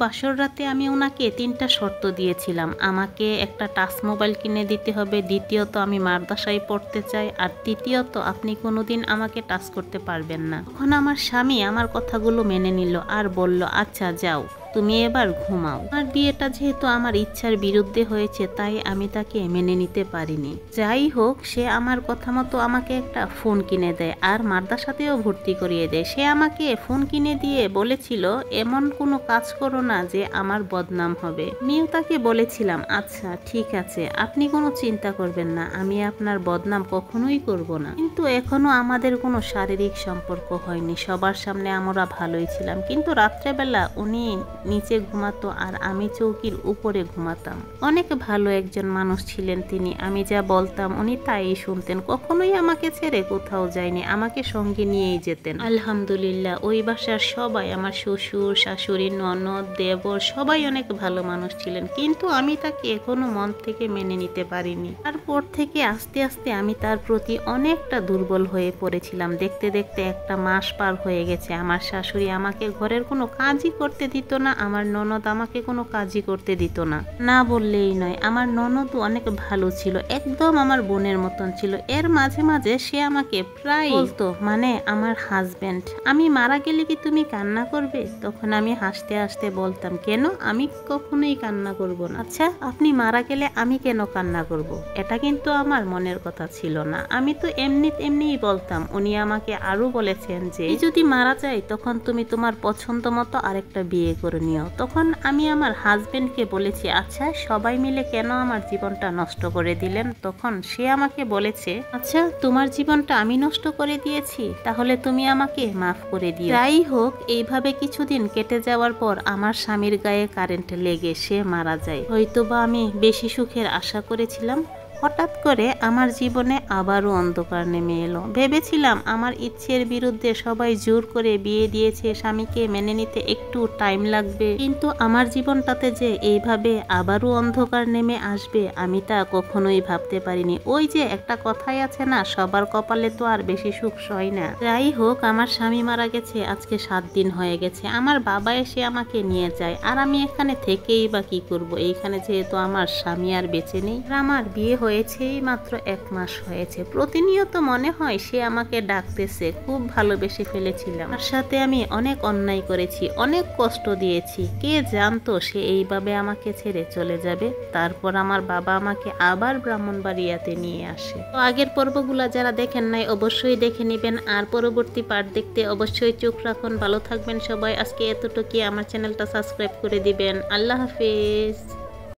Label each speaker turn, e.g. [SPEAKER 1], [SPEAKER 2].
[SPEAKER 1] বাসর রাতে আমি ওনাকে 3টা শর্ত দিয়েছিলাম। আমাকে একটা টাচ মোবাইল কিনে দিতে হবে, দ্বিতীয়ত আমি মাদ্রাসায় পড়তে চাই, আর তৃতীয়ত আপনি কোনোদিন আমাকে টাচ করতে পারবেন না। তখন আমার স্বামী আমার কথাগুলো মেনে নিল আর বলল, আচ্ছা যাও, তুমি এবার ঘুমাও। আর বিয়েটা যেহেতু আমার ইচ্ছার বিরুদ্ধে হয়েছে, তাই আমি তাকে মেনে নিতে পারিনি। যাই হোক, সে আমার কথা মতো আমাকে একটা ফোন কিনে দেয় আর মাদ্রাসাতেও ভর্তি করিয়ে দেয়। সে আমাকে ফোন কিনে দিয়ে বলেছিল, এমন কোনো কাজ করো না যে আমার বদনাম হবে। আমিও তাকে বলেছিলাম, আচ্ছা ঠিক আছে, আপনি কোনো চিন্তা করবেন না, আমি আপনার বদনাম কখনোই করব না। কিন্তু এখনো আমাদের কোনো শারীরিক সম্পর্ক হয়নি, সবার সামনে আমরা ভালোই ছিলাম। কিন্তু রাত্রেবেলা উনি নিচে ঘুমাতো আর আমি চৌকির উপরে ঘুমাতাম। অনেক ভালো একজন মানুষ ছিলেন তিনি। আমি যা বলতাম উনি তাই শুনতেন, কখনোই আমাকে ছেড়ে কোথাও যায়নি, আমাকে সঙ্গে নিয়েই যেতেন। আলহামদুলিল্লাহ, ওই বাসার সবাই, আমার শ্বশুর শাশুড়ি ননদ দেবর সবাই অনেক ভালো মানুষ ছিলেন, কিন্তু আমি তাকে এখনো মন থেকে মেনে নিতে পারিনি। তারপর থেকে আস্তে আস্তে আমি তার প্রতি অনেকটা দুর্বল হয়ে পড়েছিলাম। দেখতে দেখতে একটা মাস পার হয়ে গেছে, আমার শাশুড়ি আমাকে ঘরের কোনো কাজই করতে দিত না, আমার ননদ আমাকে কোনো কাজই করতে দিত না। না বললেই নয়, আমার ননদও অনেক ভালো ছিল, একদম আমার বোনের মতন ছিল। এর মাঝে মাঝে সে আমাকে প্রায় বলতো, মানে আমার হাজবেন্ড, আমি মারা গেলে কি তুমি কান্না করবে? তখন আমি হাসতে হাসতে বলতাম, কেন, আমি কখনোই কান্না করব না। আচ্ছা, আপনি মারা গেলে আমি কেন কান্না করব? এটা কিন্তু আমার মনের কথা ছিল না, আমি তো এমনিই বলতাম। উনি আমাকে আরো বলেছেন যে যদি মারা যায় তখন তুমি তোমার পছন্দ মতো আরেকটা বিয়ে করে নিও। তখন আমি আমার হাজবেন্ডকে বলেছি, আচ্ছা সবাই মিলে কেন আমার জীবনটা নষ্ট করে দিলেন? তখন সে আমাকে বলেছে, আচ্ছা তোমার জীবনটা আমি নষ্ট করে দিয়েছি, তাহলে তুমি আমাকে মাফ করে দিও। যাই হোক, এইভাবে কিছুদিন কেটে যাওয়ার পর আমার স্বামীর গায়ে কারেন্ট লেগে সে মারা যায়। হয়তোবা আমি বেশি সুখের আশা করেছিলাম। হঠাৎ করে আমার জীবনে আবারও অন্ধকার নেমে এলো। ভেবেছিলাম আমার ইচ্ছের বিরুদ্ধে সবাই জোর করে বিয়ে দিয়েছে, স্বামীকে মেনে নিতে একটু টাইম লাগবে, কিন্তু আমার জীবনটাতে যে এইভাবে আবারও অন্ধকার নেমে আসবে আমি তা কখনোই ভাবতে পারিনি। ওই যে একটা কথাই আছে না, সবার কপালে তো আর বেশি সুখ সয় না। যাই হোক, আমার স্বামী মারা গেছে আজকে 7 দিন হয়ে গেছে। আমার বাবা এসে আমাকে নিয়ে যায়, আর আমি এখানে থেকেই বা কি করব? এইখানে যেহেতু আমার স্বামী আর বেঁচে নেই, আর আমার বিয়ে হয়েছেই মাত্র 1 মাস হয়েছে। প্রতিনিয়ত মনে হয় সে আমাকে ডাকতেছে, খুব ভালোবেসে ফেলেছিলাম। তার সাথে আমি অনেক অন্যায় করেছি, অনেক কষ্ট দিয়েছি। কে জানতো সে এইভাবে আমাকে ছেড়ে চলে যাবে? তারপর আমার বাবা আমাকে আবার ব্রাহ্মণবাড়িয়াতে নিয়ে আসে। তো আগের পর্বগুলো যারা দেখেন নাই অবশ্যই দেখে নেবেন, আর পরবর্তী পার্ট দেখতে অবশ্যই চোখ রাখুন। ভালো থাকবেন সবাই। আজকে এতটুকুই, আমার চ্যানেলটা সাবস্ক্রাইব করে দিবেন। আল্লাহ হাফেজ।